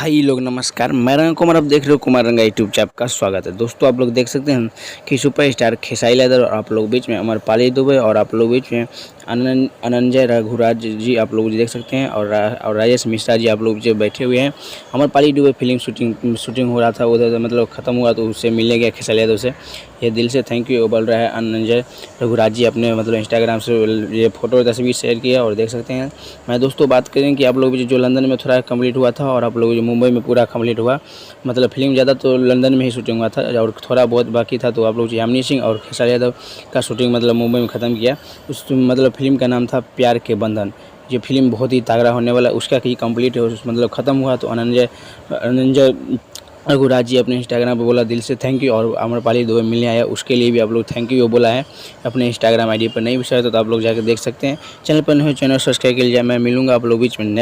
भाई लोग नमस्कार, मैं रंगा कुमार। आप देख रहे हो कुमार रंगा यूट्यूब चैनल का स्वागत है। दोस्तों आप लोग देख सकते हैं कि सुपरस्टार खेसारी लाल और आप लोग बीच में अमरपाली दुबे और आप लोग बीच में अनंजय रघुराज जी आप लोग देख सकते हैं और राजेश मिश्रा जी आप लोग जो बैठे हुए हैं। अमरपाली दुबे फिल्म शूटिंग हो रहा था, उधर मतलब ख़त्म हुआ तो उससे मिलने गया खेसारी यादव से। ये दिल से थैंक यू बोल रहा है अनंजय रघुराज जी अपने मतलब इंस्टाग्राम से ये फ़ोटो तस्वीर शेयर किया और देख सकते हैं। मैं दोस्तों बात करें कि आप लोग जो लंदन में थोड़ा कंप्लीट हुआ था और आप लोग जो मुंबई में पूरा कंप्लीट हुआ, मतलब फिल्म ज़्यादा तो लंदन में ही शूटिंग हुआ था और थोड़ा बहुत बाकी था तो आप लोग यामिनी सिंह और खेसारी यादव का शूटिंग मतलब मुंबई में ख़त्म किया। उस मतलब फिल्म का नाम था प्यार के बंधन। ये फिल्म बहुत ही तगड़ा होने वाला है, उसका कि कंप्लीट है मतलब ख़त्म हुआ तो अनंजय रघुराज जी अपने इंस्टाग्राम पे बोला दिल से थैंक यू और अमरपाली दुबे मिलने आया उसके लिए भी आप लोग थैंक यू बोला है अपने इंस्टाग्राम आईडी पर। नहीं विषय तो आप लोग जाकर देख सकते हैं। चैनल पर नहीं हो चैनल सब्सक्राइब के लिए मैं मिलूंगा आप लोग बीच में।